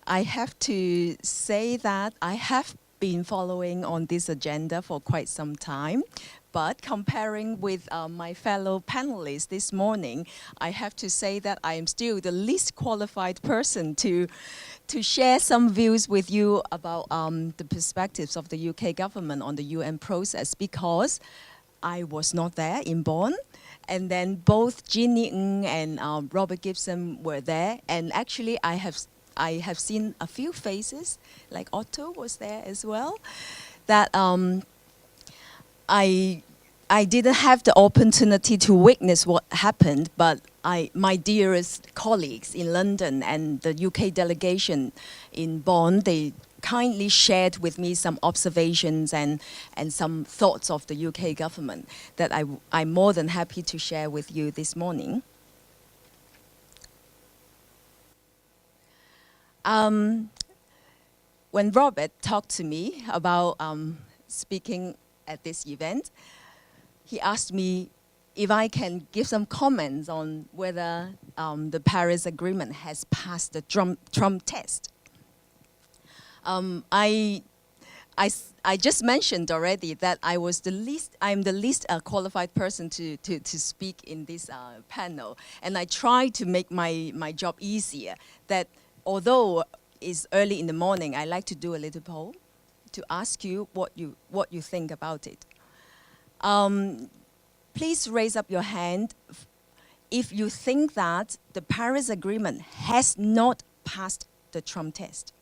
I have to say that I have been following on this agenda for quite some time, but comparing with my fellow panelists this morning, I have to say that I am still the least qualified person to share some views with you about the perspectives of the UK government on the UN process, because I was not there in Bonn, and then both Ginny Ng and Robert Gibson were there, and actually I have seen a few faces, like Otto was there as well, that I didn't have the opportunity to witness what happened, but my dearest colleagues in London and the UK delegation in Bonn, they kindly shared with me some observations and some thoughts of the UK government that I'm more than happy to share with you this morning. When Robert talked to me about speaking at this event, he asked me if I can give some comments on whether the Paris Agreement has passed the Trump test. I just mentioned already that I'm the least qualified person to speak in this panel, and I try to make my job easier. That although it's early in the morning, I like to do a little poll to ask you what you think about it. Please raise up your hand if you think that the Paris Agreement has not passed the Trump test.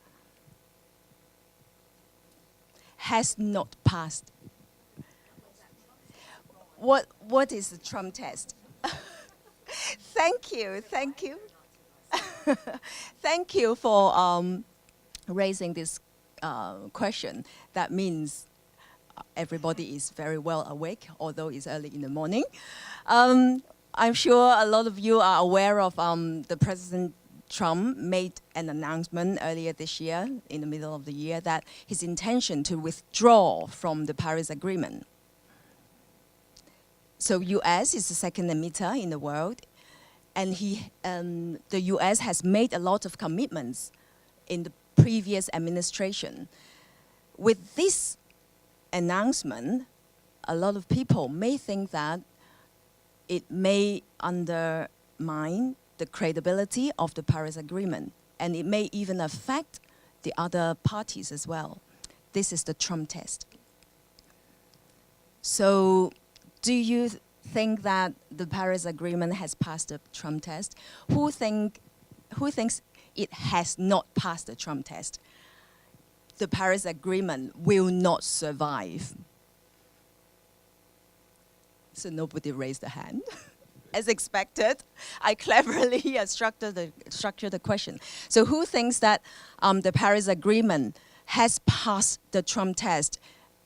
Has not passed. What is the Trump test? Thank you. Thank you for raising this question. That means everybody is very well awake, although it's early in the morning. I'm sure a lot of you are aware of the President Trump made an announcement earlier this year, in the middle of the year, that his intention to withdraw from the Paris Agreement. So US is the second emitter in the world, and the US has made a lot of commitments in the previous administration. With this announcement, a lot of people may think that it may undermine the credibility of the Paris Agreement, and it may even affect the other parties as well. This is the Trump test. So, do you think that the Paris Agreement has passed the Trump test? Who thinks it has not passed the Trump test? The Paris Agreement will not survive. So nobody raised a hand. As expected, I cleverly structured the question. So who thinks that the Paris Agreement has passed the Trump test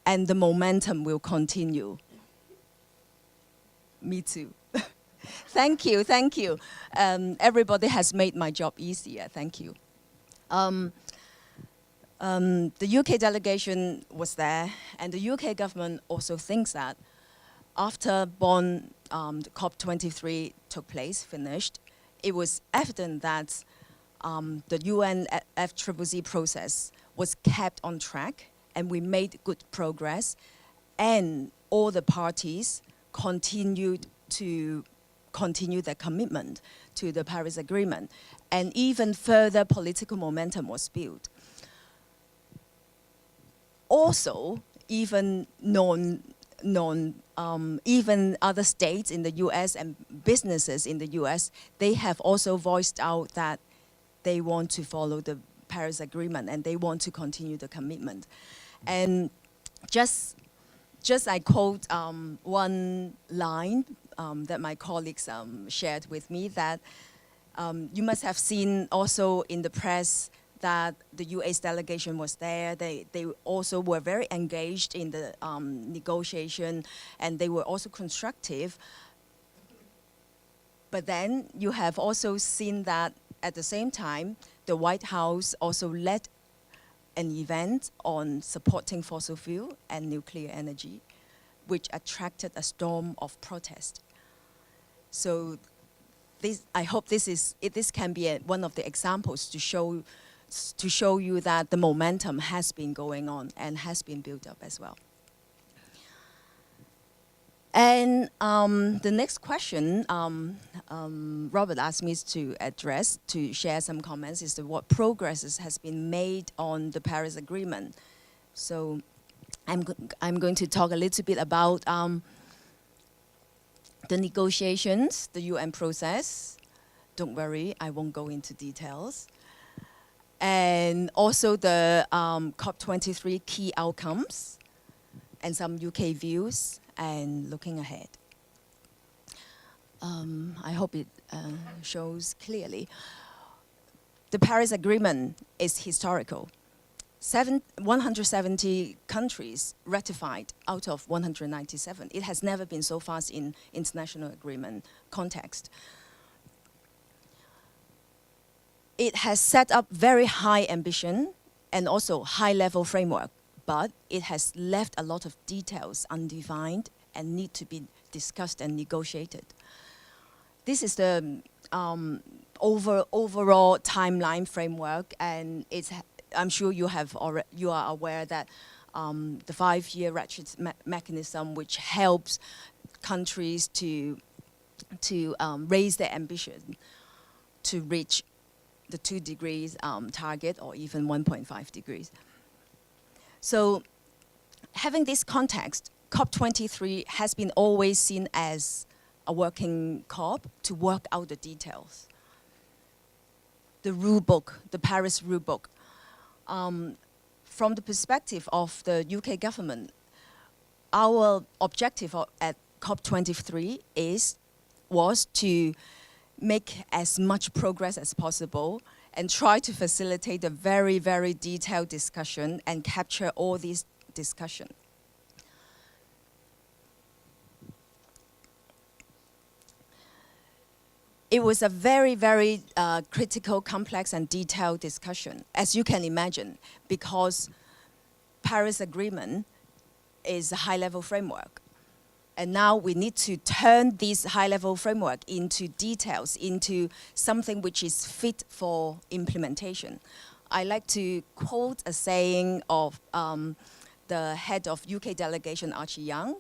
and the momentum will continue? Me too. Thank you. Everybody has made my job easier, thank you. The UK delegation was there, and the UK government also thinks that after Bonn, the COP23 took place, finished, it was evident that the UNFCCC process was kept on track, and we made good progress, and all the parties continued to continue their commitment to the Paris Agreement, and even further political momentum was built. Also, even even other states in the US and businesses in the US, they have also voiced out that they want to follow the Paris Agreement and they want to continue the commitment. And just I quote one line that my colleagues shared with me, that you must have seen also in the press that the US delegation was there. They also were very engaged in the negotiation, and they were also constructive. But then you have also seen that at the same time, the White House also led an event on supporting fossil fuel and nuclear energy, which attracted a storm of protest. So I hope this can be one of the examples to show to show you that the momentum has been going on and has been built up as well. And the next question Robert asked me to address, to share some comments, is what progress has been made on the Paris Agreement. So I'm going to talk a little bit about the negotiations, the UN process. Don't worry, I won't go into details. And also the COP23 key outcomes and some UK views and looking ahead. I hope it shows clearly. The Paris Agreement is historical. 170 countries ratified out of 197. It has never been so fast in international agreement context. It has set up very high ambition and also high-level framework, but it has left a lot of details undefined and need to be discussed and negotiated. This is the overall timeline framework, and I'm sure you are aware that the 5-year ratchet mechanism, which helps countries to raise their ambition to reach the 2 degrees target, or even 1.5 degrees. So having this context, COP23 has been always seen as a working COP to work out the details. The rulebook, the Paris rulebook, from the perspective of the UK government, our objective at COP23 was to make as much progress as possible and try to facilitate a very, very detailed discussion and capture all these discussion. It was a very, very critical, complex, and detailed discussion, as you can imagine, because Paris Agreement is a high-level framework. And now we need to turn this high-level framework into details, into something which is fit for implementation. I like to quote a saying of the head of UK delegation, Archie Young.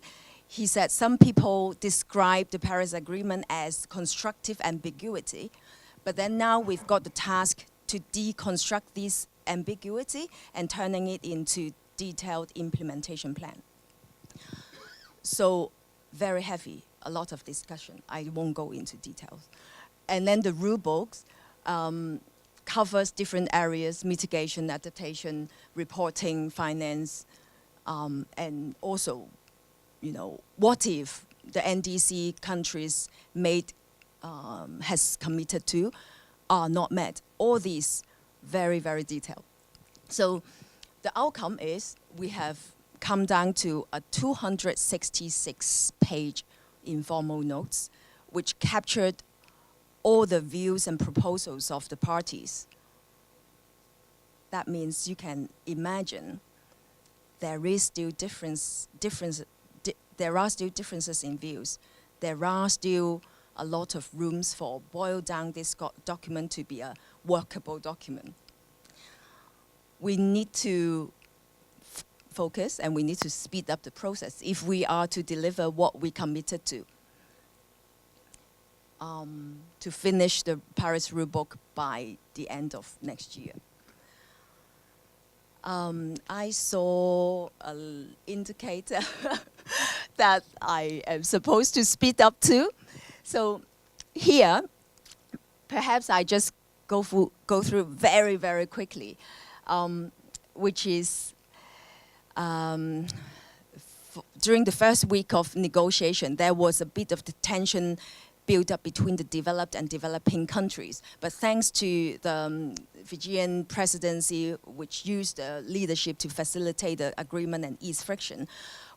He said, some people describe the Paris Agreement as constructive ambiguity, but then now we've got the task to deconstruct this ambiguity and turning it into detailed implementation plan. So very heavy, a lot of discussion. I won't go into details. And then the rule books covers different areas: mitigation, adaptation, reporting, finance, and also, what if the NDC countries has committed to are not met? All these very, very detailed. So the outcome is we have come down to a 266-page informal notes, which captured all the views and proposals of the parties. That means you can imagine there are still differences in views. There are still a lot of rooms for boil down this document to be a workable document. We need to focus and we need to speed up the process if we are to deliver what we committed to finish the Paris rulebook by the end of next year. I saw an indicator that I am supposed to speed up too. So here, perhaps I just go through very, very quickly, which is during the first week of negotiation, there was a bit of the tension built up between the developed and developing countries. But thanks to the Fijian Presidency, which used the leadership to facilitate the agreement and ease friction,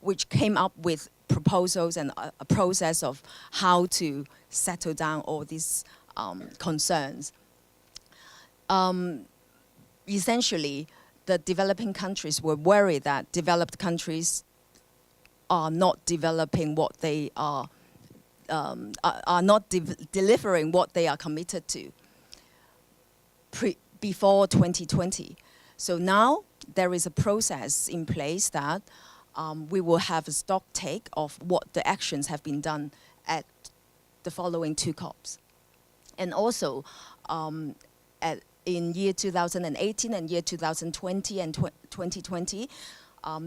which came up with proposals and a process of how to settle down all these concerns. Essentially, the developing countries were worried that developed countries are not developing what they are not delivering what they are committed to. before 2020. So now there is a process in place that we will have a stock take of what the actions have been done at the following 2 COPs. And also, in year 2018 and year 2020 and 2020,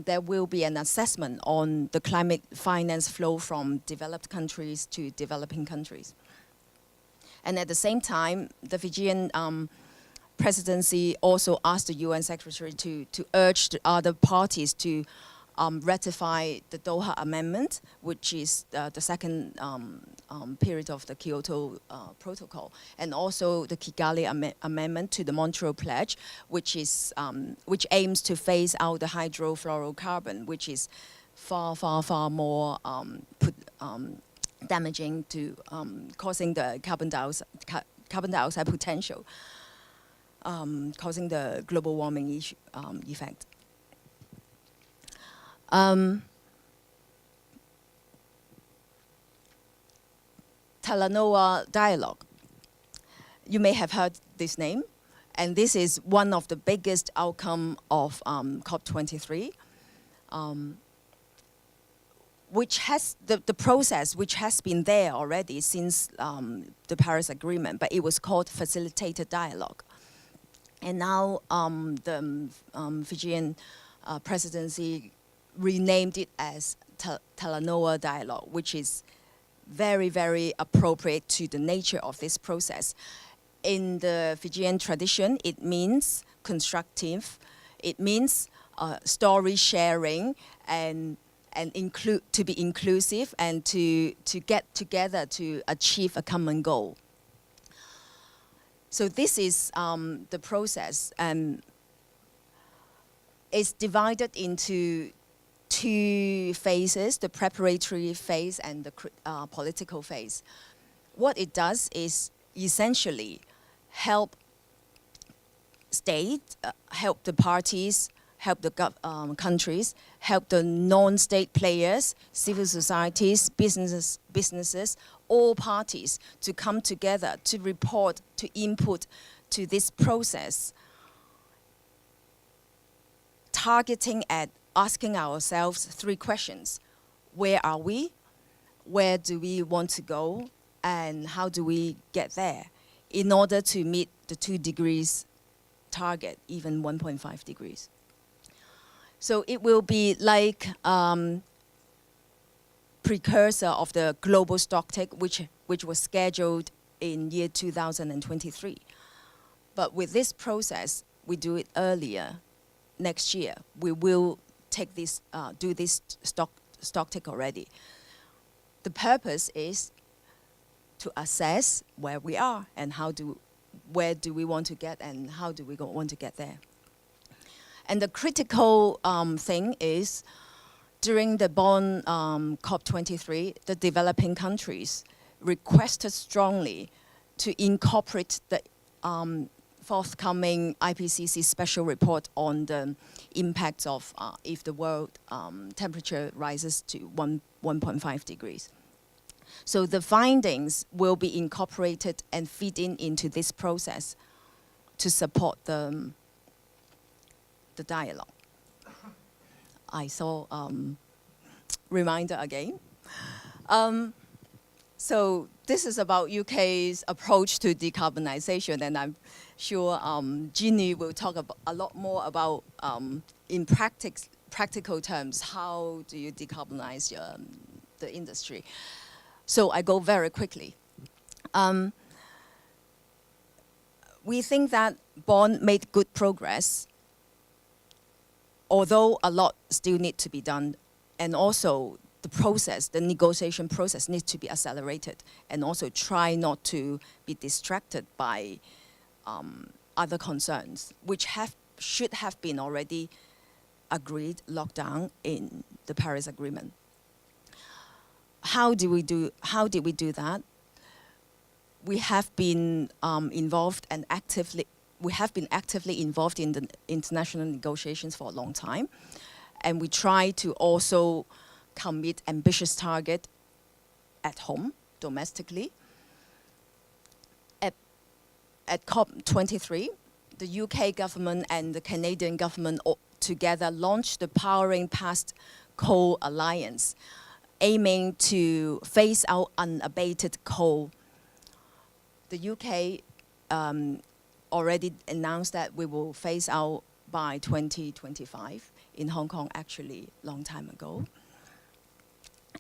there will be an assessment on the climate finance flow from developed countries to developing countries. And at the same time, the Fijian presidency also asked the UN Secretary to urge the other parties to ratify the Doha Amendment, which is the second period of the Kyoto Protocol, and also the Kigali Amendment to the Montreal Pledge, which aims to phase out the hydrofluorocarbon, which is far more damaging to causing the carbon dioxide potential, causing the global warming effect. Talanoa Dialogue. You may have heard this name, and this is one of the biggest outcome of COP23, which has the process which has been there already since the Paris Agreement, but it was called facilitated dialogue. And now the Fijian presidency renamed it as Talanoa Dialogue, which is very, very appropriate to the nature of this process. In the Fijian tradition, it means constructive, it means story sharing, and to be inclusive and to get together to achieve a common goal. So this is the process, and it's divided into 2 phases, the preparatory phase and the political phase. What it does is essentially help state, help the parties, help the countries, help the non-state players, civil societies, businesses, all parties to come together to report, to input to this process, targeting at asking ourselves 3 questions. Where are we? Where do we want to go? And how do we get there in order to meet the 2 degrees target, even 1.5 degrees? So it will be like precursor of the global stocktake, which was scheduled in year 2023. But with this process, we do it earlier. Next year, we will take this, do this stocktake already. The purpose is to assess where we are and where do we want to get and how do we want to get there. And the critical thing is, during the Bonn COP23, the developing countries requested strongly to incorporate the forthcoming IPCC special report on the impacts of if the world temperature rises to 1.5 degrees. So the findings will be incorporated and feed into this process to support the dialogue. I saw reminder again. So this is about UK's approach to decarbonisation, and I'm sure Jeannie will talk a lot more about, in practical terms, how do you decarbonise the industry. So I go very quickly. We think that Bonn made good progress, although a lot still need to be done, and also the process, the negotiation process needs to be accelerated, and also try not to be distracted by other concerns, which should have been already agreed, locked down in the Paris Agreement. How did we do that? We have been involved and actively involved in the international negotiations for a long time, and we try to also commit ambitious target at home, domestically. At COP23, the UK government and the Canadian government together launched the Powering Past Coal Alliance, aiming to phase out unabated coal. The UK already announced that we will phase out by 2025. In Hong Kong, actually, long time ago.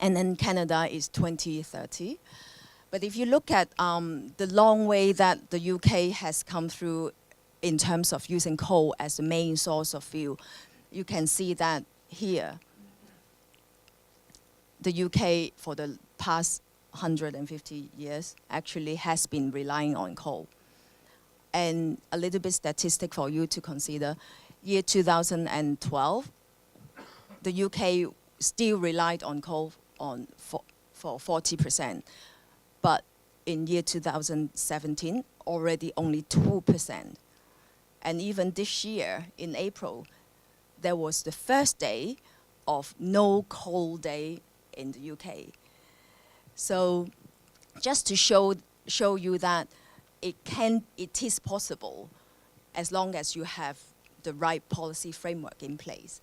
And then Canada is 2030. But if you look at the long way that the UK has come through in terms of using coal as the main source of fuel, you can see that here, the UK for the past 150 years actually has been relying on coal. And a little bit statistic for you to consider, year 2012, the UK still relied on coal for 40%. But in year 2017, already only 2%. And even this year, in April, there was the first day of no coal day in the UK. So just to show you that it is possible as long as you have the right policy framework in place.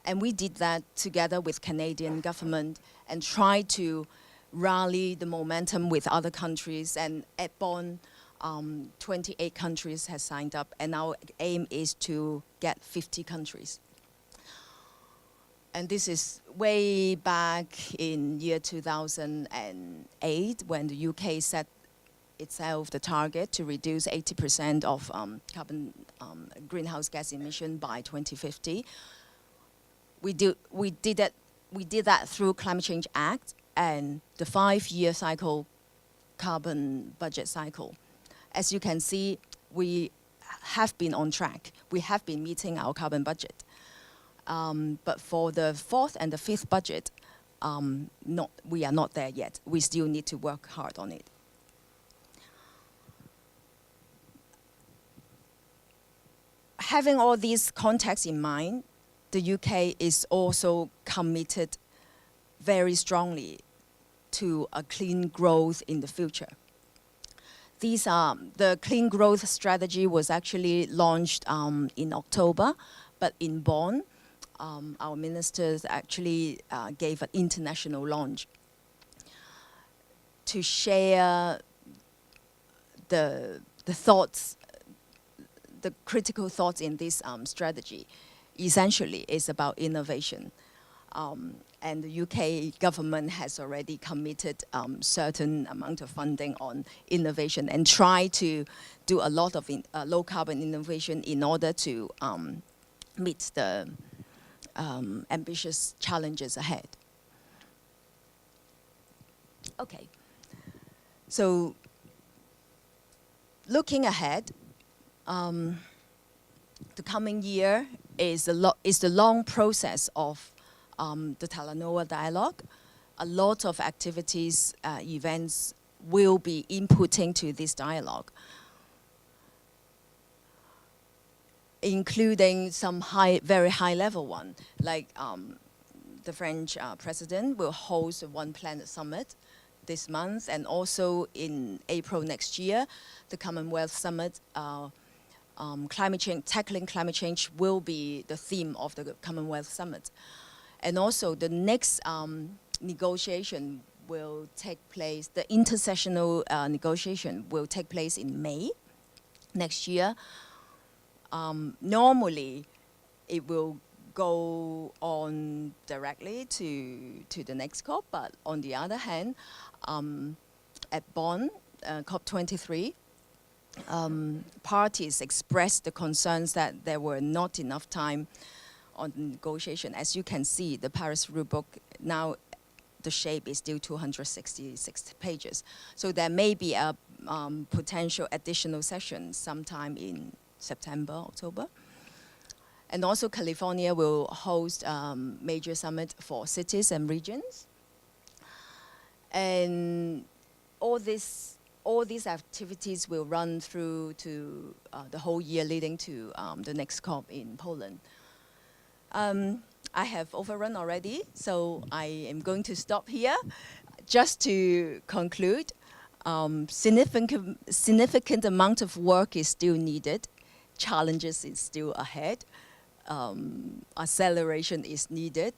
And we did that together with Canadian government and tried to rally the momentum with other countries. And at Bonn, 28 countries have signed up, and our aim is to get 50 countries. And this is way back in year 2008 when the UK set itself the target to reduce 80% of greenhouse gas emission by 2050. We did that through Climate Change Act and the 5-year cycle carbon budget cycle. As you can see, we have been on track. We have been meeting our carbon budget. But for the 4th and the 5th budget, we are not there yet. We still need to work hard on it. Having all these contexts in mind, the UK is also committed very strongly to a clean growth in the future. The clean growth strategy was actually launched in October, but in Bonn, our ministers actually gave an international launch to share the thoughts, the critical thoughts in this strategy. Essentially, it's about innovation. And the UK government has already committed certain amount of funding on innovation and try to do a lot of low carbon innovation in order to meet the ambitious challenges ahead. Okay, so looking ahead, the coming year is the long process of the Talanoa dialogue. A lot of activities, events will be inputting to this dialogue, including some very high level one, like the French president will host a One Planet Summit this month, and also in April next year, the Commonwealth Summit. Climate change, tackling climate change will be the theme of the Commonwealth Summit. And also the next negotiation will take place, the intersessional negotiation will take place in May next year. Normally, it will go on directly to the next COP, but on the other hand, at Bonn, COP23, parties expressed the concerns that there were not enough time on negotiation. As you can see, the Paris rulebook, now the shape is still 266 pages. So there may be a potential additional session sometime in September, October. And also California will host a major summit for cities and regions. And all these activities will run through to the whole year leading to the next COP in Poland. I have overrun already, so I am going to stop here. Just to conclude, significant amount of work is still needed. challenges is still ahead. Acceleration is needed,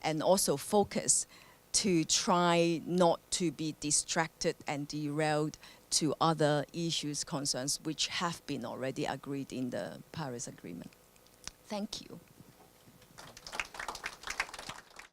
and also focus to try not to be distracted and derailed to other issues, concerns, which have been already agreed in the Paris Agreement. Thank you.